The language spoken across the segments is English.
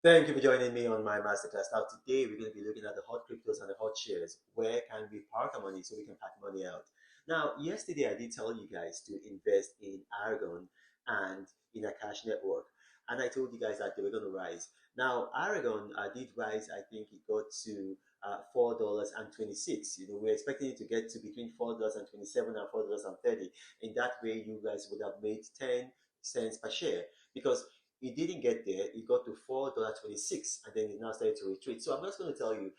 Thank you for joining me on my masterclass. Now, today we're going to be looking at the hot cryptos and the hot shares. Where can we park our money so we can pack money out? Now, yesterday I did tell you guys to invest in Aragon and in a cash network, and I told you guys that they were going to rise. Now, Aragon did rise. I think it got to $4.26. We're expecting it to get to between $4.27 and $4.30. In that way, you guys would have made 10 cents per share because it didn't get there. It got to $4.26 and then it now started to retreat. So I'm just going to tell you,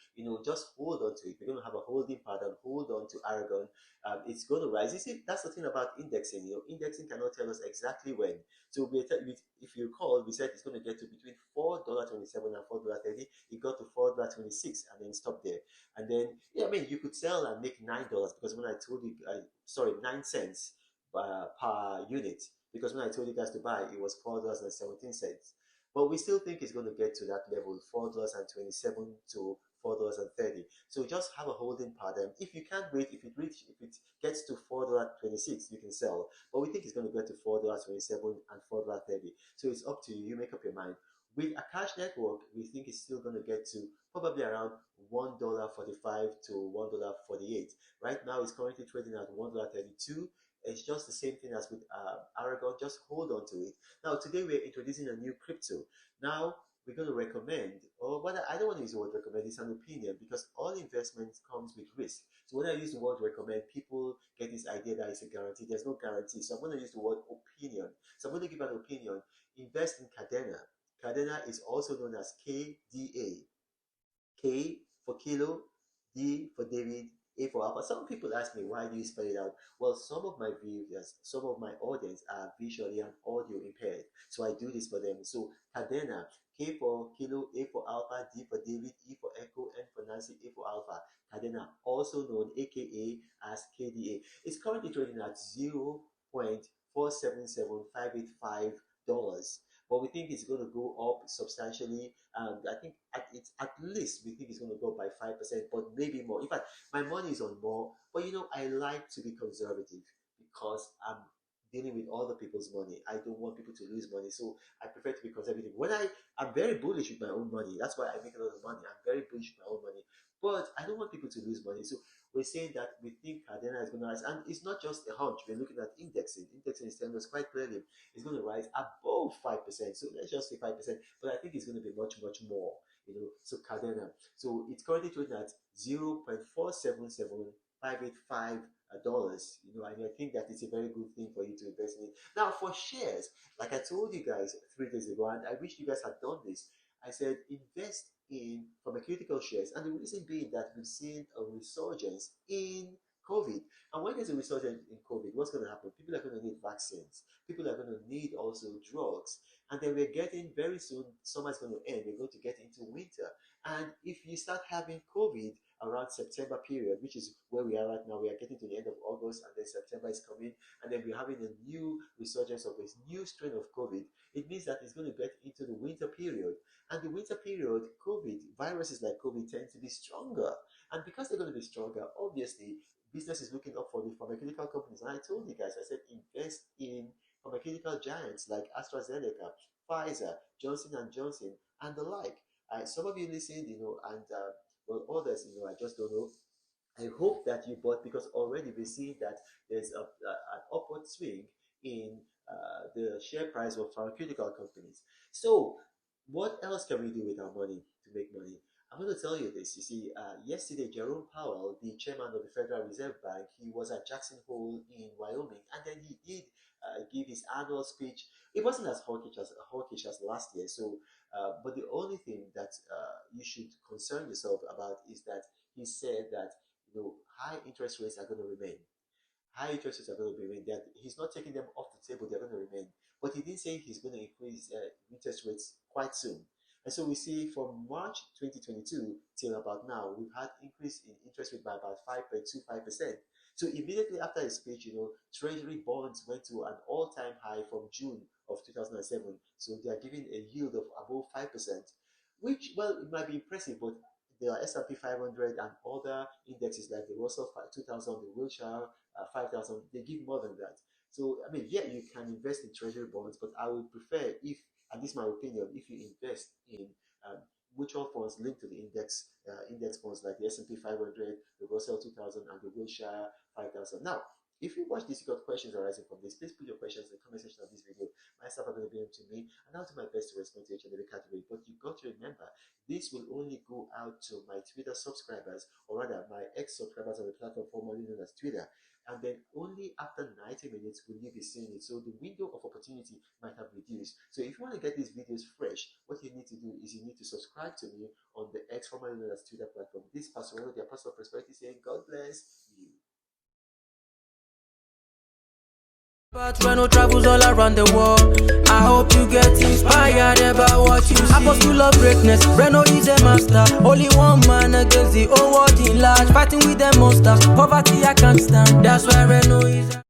just hold on to it. We're going to have a holding pattern. Hold on to Aragon. It's going to rise. You see, that's the thing about indexing. Indexing cannot tell us exactly when. So if you recall, we said it's going to get to between $4.27 and $4.30. It got to $4.26 and then stopped there. And then, yeah, I mean, you could sell and make $9 because when I told you, sorry, 9 cents per unit because when I told you guys to buy, it was $4.17. But we still think it's going to get to that level, $4.27 to $4.30. So just have a holding pattern. If you can't wait, if it gets to $4.26, you can sell. But we think it's going to get to $4.27 and $4.30. So it's up to you. You make up your mind. With a cash network, we think it's still going to get to probably around $1.45 to $1.48. Right now, it's currently trading at $1.32. It's just the same thing as with Aragon. Just hold on to it. Now, today we're introducing a new crypto. Now, we're going to recommend, or what I don't want to use the word recommend, it's an opinion because all investments comes with risk. So when I use the word recommend, people get this idea that it's a guarantee. There's no guarantee. So I'm going to use the word opinion. So I'm going to give an opinion. Invest in Cadena. Cadena is also known as KDA. K for kilo, D for David, A for Alpha. Some people ask me, why do you spell it out? Well, some of my viewers, some of my audience are visually and audio impaired. So I do this for them. So Cadena, K for kilo, A for Alpha, D for David, E for Echo, N for Nancy, A for Alpha. Cadena, also known aka as KDA. It's currently trading at 0.477585 dollars, but we think it's going to go up substantially. And I think at least we think it's going to go by 5%, but maybe more. In fact, my money is on more, but I like to be conservative because I'm dealing with other people's money. I don't want people to lose money, so I prefer to be conservative. I'm very bullish with my own money. That's why I make a lot of money. I'm very bullish with my own money, but I don't want people to lose money. So we're saying that we think Cardena is going to rise, and it's not just a hunch. We're looking at indexing. Indexing is telling us quite clearly it's going to rise above 5%. So let's just say 5%, but I think it's going to be much, much more. So Cardena. So it's currently trading at 0.477585 dollars. And I think that it's a very good thing for you to invest in it. Now, for shares, like I told you guys 3 days ago, and I wish you guys had done this. I said invest in pharmaceutical shares, and the reason being that we've seen a resurgence in COVID. And when there's a resurgence in COVID, what's going to happen? People are going to need vaccines. People are going to need also drugs. And then we're getting very soon, summer's going to end. We're going to get into winter. And if you start having COVID around September period, which is where we are right now, we are getting to the end of August, and then September is coming, and then we're having a new resurgence of this new strain of COVID. It means that it's going to get into the winter period. And the winter period, COVID, viruses like COVID tend to be stronger. And because they're going to be stronger, obviously, business is looking up for the pharmaceutical companies. And I told you guys, I said, invest in pharmaceutical giants like AstraZeneca, Pfizer, Johnson and Johnson, and the like. Some of you listened, and well, others, I just don't know. I hope that you bought because already we see that there's an upward swing in the share price of pharmaceutical companies. So, what else can we do with our money to make money? I'm going to tell you this. You see, yesterday, Jerome Powell, the chairman of the Federal Reserve Bank, he was at Jackson Hole in Wyoming, and then he did give his annual speech. It wasn't as hawkish as last year. So, but the only thing that you should concern yourself about is that he said that high interest rates are going to remain. High interest rates are going to remain. That he's not taking them off the table; they're going to remain. But he didn't say he's going to increase interest rates quite soon. And so we see from March 2022 till about now, we've had increase in interest rate by about 5.25%. So immediately after his speech, Treasury bonds went to an all-time high from June of 2007. So they are giving a yield of above 5%, which, well, it might be impressive, but the S&P 500 and other indexes like the Russell 2000, the Wilshire 5000, they give more than that. So, I mean, yeah, you can invest in treasury bonds, but I would prefer if, and this is my opinion, if you invest in mutual funds linked to the index funds like the S&P 500, the Russell 2000, and the Wilshire 5000. Now, if you watch this, you got questions arising from this, please put your questions in the comment section of this video. Myself, I'm going to be able to me, and I'll do my best to respond to each and every category. But you got to remember, this will only go out to my Twitter subscribers, or rather my ex-subscribers on the platform formerly known as Twitter. And then only after 90 minutes will you be seeing it. So the window of opportunity might have reduced. So if you want to get these videos fresh, what you need to do is you need to subscribe to me on the ex formerly known as Twitter platform. This is Pastor Reno, the Apostle of Prosperity, saying God bless you. But Reno travels all around the world. I hope you get inspired about what you see. Apostle of greatness, Reno is a master. Only one man against the whole world in large. Fighting with the monsters, poverty I can't stand. That's why Reno is